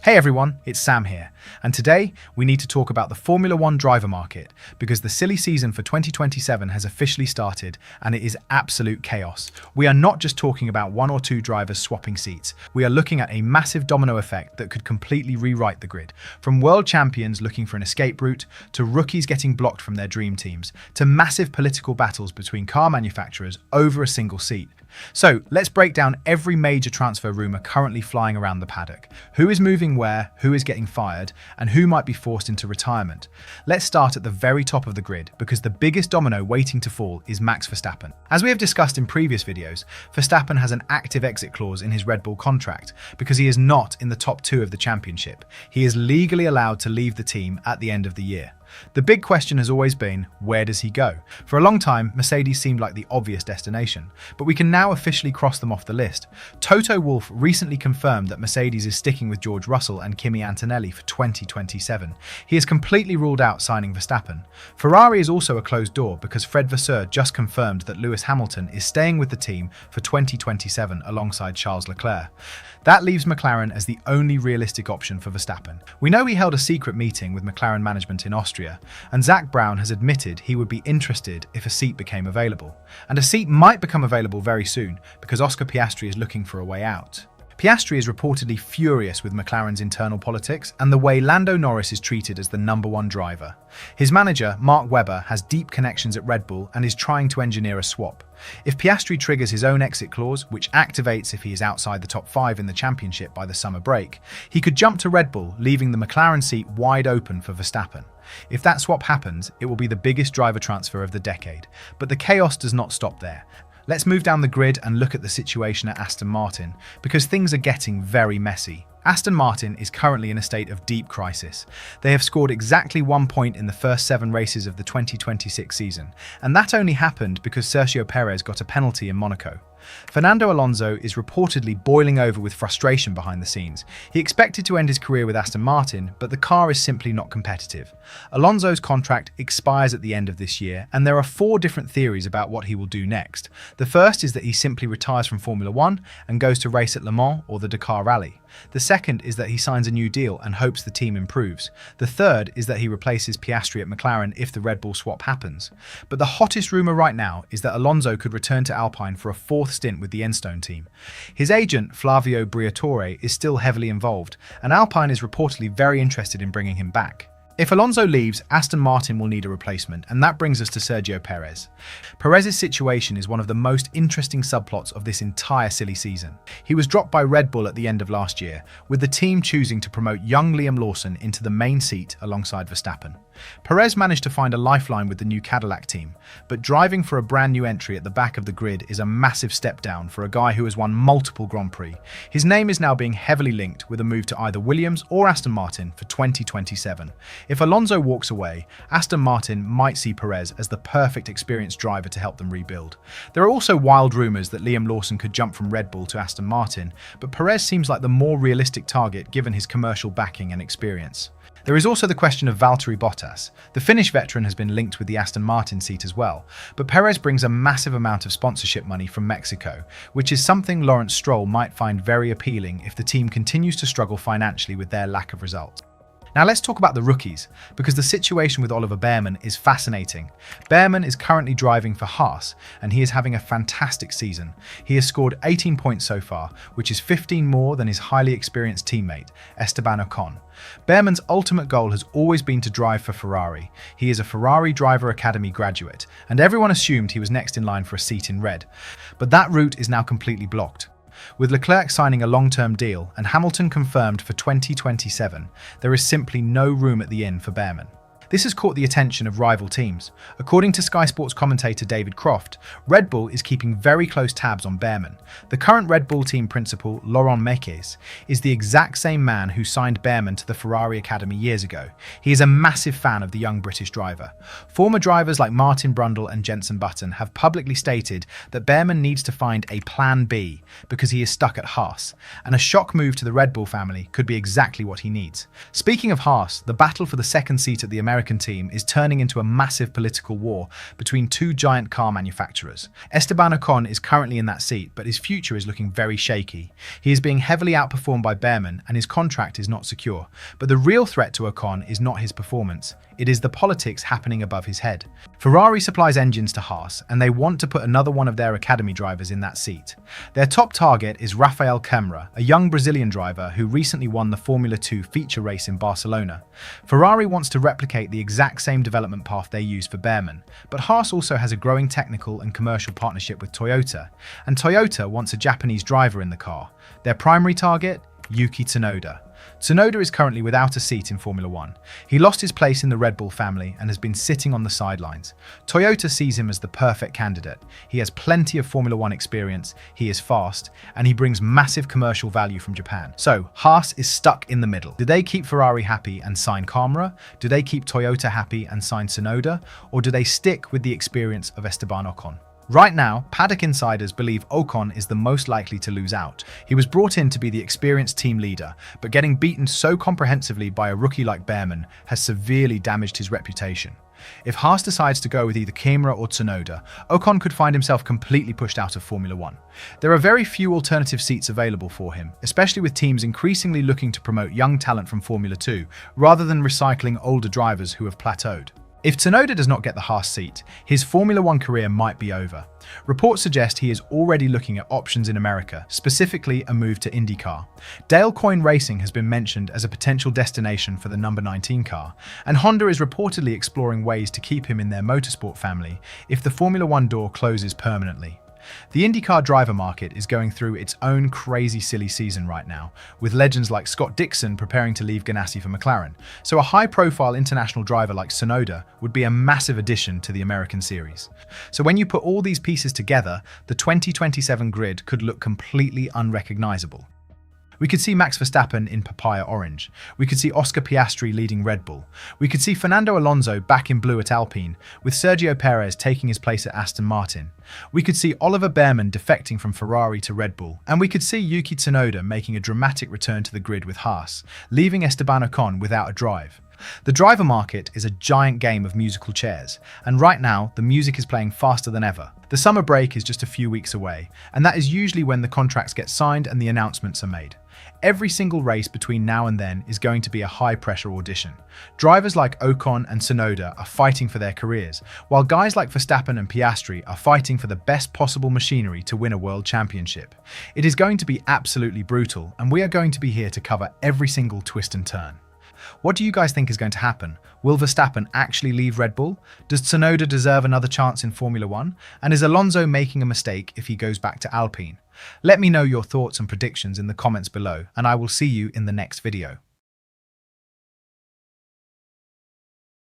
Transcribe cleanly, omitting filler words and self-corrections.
Hey everyone, it's Sam here, and today we need to talk about the Formula One driver market because the silly season for 2027 has officially started and it is absolute chaos. We are not just talking about one or two drivers swapping seats, we are looking at a massive domino effect that could completely rewrite the grid. From world champions looking for an escape route, to rookies getting blocked from their dream teams, to massive political battles between car manufacturers over a single seat. So let's break down every major transfer rumour currently flying around the paddock. Who is moving where, who is getting fired, and who might be forced into retirement. Let's start at the very top of the grid because the biggest domino waiting to fall is Max Verstappen. As we have discussed in previous videos, Verstappen has an active exit clause in his Red Bull contract because he is not in the top two of the championship. He is legally allowed to leave the team at the end of the year. The big question has always been, where does he go? For a long time, Mercedes seemed like the obvious destination, but we can now officially cross them off the list. Toto Wolff recently confirmed that Mercedes is sticking with George Russell and Kimi Antonelli for 2027. He has completely ruled out signing Verstappen. Ferrari is also a closed door because Fred Vasseur just confirmed that Lewis Hamilton is staying with the team for 2027 alongside Charles Leclerc. That leaves McLaren as the only realistic option for Verstappen. We know he held a secret meeting with McLaren management in Austria, and Zak Brown has admitted he would be interested if a seat became available. And a seat might become available very soon because Oscar Piastri is looking for a way out. Piastri is reportedly furious with McLaren's internal politics and the way Lando Norris is treated as the #1 driver. His manager, Mark Webber, has deep connections at Red Bull and is trying to engineer a swap. If Piastri triggers his own exit clause, which activates if he is outside the top 5 in the championship by the summer break, he could jump to Red Bull, leaving the McLaren seat wide open for Verstappen. If that swap happens, it will be the biggest driver transfer of the decade. But the chaos does not stop there. Let's move down the grid and look at the situation at Aston Martin, because things are getting very messy. Aston Martin is currently in a state of deep crisis. They have scored exactly 1 point in the first 7 races of the 2026 season, and that only happened because Sergio Perez got a penalty in Monaco. Fernando Alonso is reportedly boiling over with frustration behind the scenes. He expected to end his career with Aston Martin, but the car is simply not competitive. Alonso's contract expires at the end of this year, and there are 4 different theories about what he will do next. The first is that he simply retires from Formula One and goes to race at Le Mans or the Dakar Rally. The second is that he signs a new deal and hopes the team improves. The third is that he replaces Piastri at McLaren if the Red Bull swap happens. But the hottest rumour right now is that Alonso could return to Alpine for a 4th stint with the Enstone team. His agent, Flavio Briatore, is still heavily involved, and Alpine is reportedly very interested in bringing him back. If Alonso leaves, Aston Martin will need a replacement, and that brings us to Sergio Perez. Perez's situation is one of the most interesting subplots of this entire silly season. He was dropped by Red Bull at the end of last year, with the team choosing to promote young Liam Lawson into the main seat alongside Verstappen. Perez managed to find a lifeline with the new Cadillac team, but driving for a brand new entry at the back of the grid is a massive step down for a guy who has won multiple Grand Prix. His name is now being heavily linked with a move to either Williams or Aston Martin for 2027. If Alonso walks away, Aston Martin might see Perez as the perfect experienced driver to help them rebuild. There are also wild rumours that Liam Lawson could jump from Red Bull to Aston Martin, but Perez seems like the more realistic target given his commercial backing and experience. There is also the question of Valtteri Bottas. The Finnish veteran has been linked with the Aston Martin seat as well, but Perez brings a massive amount of sponsorship money from Mexico, which is something Lawrence Stroll might find very appealing if the team continues to struggle financially with their lack of results. Now let's talk about the rookies, because the situation with Oliver Bearman is fascinating. Bearman is currently driving for Haas, and he is having a fantastic season. He has scored 18 points so far, which is 15 more than his highly experienced teammate, Esteban Ocon. Bearman's ultimate goal has always been to drive for Ferrari. He is a Ferrari Driver Academy graduate, and everyone assumed he was next in line for a seat in red. But that route is now completely blocked. With Leclerc signing a long-term deal and Hamilton confirmed for 2027, there is simply no room at the inn for Bearman. This has caught the attention of rival teams. According to Sky Sports commentator David Croft, Red Bull is keeping very close tabs on Bearman. The current Red Bull team principal, Laurent Mekies, is the exact same man who signed Bearman to the Ferrari Academy years ago. He is a massive fan of the young British driver. Former drivers like Martin Brundle and Jenson Button have publicly stated that Bearman needs to find a plan B because he is stuck at Haas, and a shock move to the Red Bull family could be exactly what he needs. Speaking of Haas, the battle for the second seat at the American American team is turning into a massive political war between two giant car manufacturers. Esteban Ocon is currently in that seat, but his future is looking very shaky. He is being heavily outperformed by Bearman, and his contract is not secure. But the real threat to Ocon is not his performance. It is the politics happening above his head. Ferrari supplies engines to Haas, and they want to put another one of their academy drivers in that seat. Their top target is Rafael Kemra, a young Brazilian driver who recently won the Formula 2 feature race in Barcelona. Ferrari wants to replicate the exact same development path they used for Bearman, but Haas also has a growing technical and commercial partnership with Toyota, and Toyota wants a Japanese driver in the car. Their primary target? Yuki Tsunoda. Tsunoda is currently without a seat in Formula 1. He lost his place in the Red Bull family and has been sitting on the sidelines. Toyota sees him as the perfect candidate. He has plenty of Formula 1 experience, he is fast, and he brings massive commercial value from Japan. So, Haas is stuck in the middle. Do they keep Ferrari happy and sign Kemra? Do they keep Toyota happy and sign Tsunoda? Or do they stick with the experience of Esteban Ocon? Right now, paddock insiders believe Ocon is the most likely to lose out. He was brought in to be the experienced team leader, but getting beaten so comprehensively by a rookie like Bearman has severely damaged his reputation. If Haas decides to go with either Kemra or Tsunoda, Ocon could find himself completely pushed out of Formula 1. There are very few alternative seats available for him, especially with teams increasingly looking to promote young talent from Formula 2, rather than recycling older drivers who have plateaued. If Tsunoda does not get the Haas seat, his Formula 1 career might be over. Reports suggest he is already looking at options in America, specifically a move to IndyCar. Dale Coyne Racing has been mentioned as a potential destination for the number 19 car, and Honda is reportedly exploring ways to keep him in their motorsport family if the Formula 1 door closes permanently. The IndyCar driver market is going through its own crazy silly season right now, with legends like Scott Dixon preparing to leave Ganassi for McLaren, so a high-profile international driver like Tsunoda would be a massive addition to the American series. So when you put all these pieces together, the 2027 grid could look completely unrecognizable. We could see Max Verstappen in papaya orange. We could see Oscar Piastri leading Red Bull. We could see Fernando Alonso back in blue at Alpine, with Sergio Perez taking his place at Aston Martin. We could see Oliver Bearman defecting from Ferrari to Red Bull. And we could see Yuki Tsunoda making a dramatic return to the grid with Haas, leaving Esteban Ocon without a drive. The driver market is a giant game of musical chairs, and right now, the music is playing faster than ever. The summer break is just a few weeks away, and that is usually when the contracts get signed and the announcements are made. Every single race between now and then is going to be a high-pressure audition. Drivers like Ocon and Tsunoda are fighting for their careers, while guys like Verstappen and Piastri are fighting for the best possible machinery to win a world championship. It is going to be absolutely brutal, and we are going to be here to cover every single twist and turn. What do you guys think is going to happen? Will Verstappen actually leave Red Bull? Does Tsunoda deserve another chance in Formula 1? And is Alonso making a mistake if he goes back to Alpine? Let me know your thoughts and predictions in the comments below, and I will see you in the next video.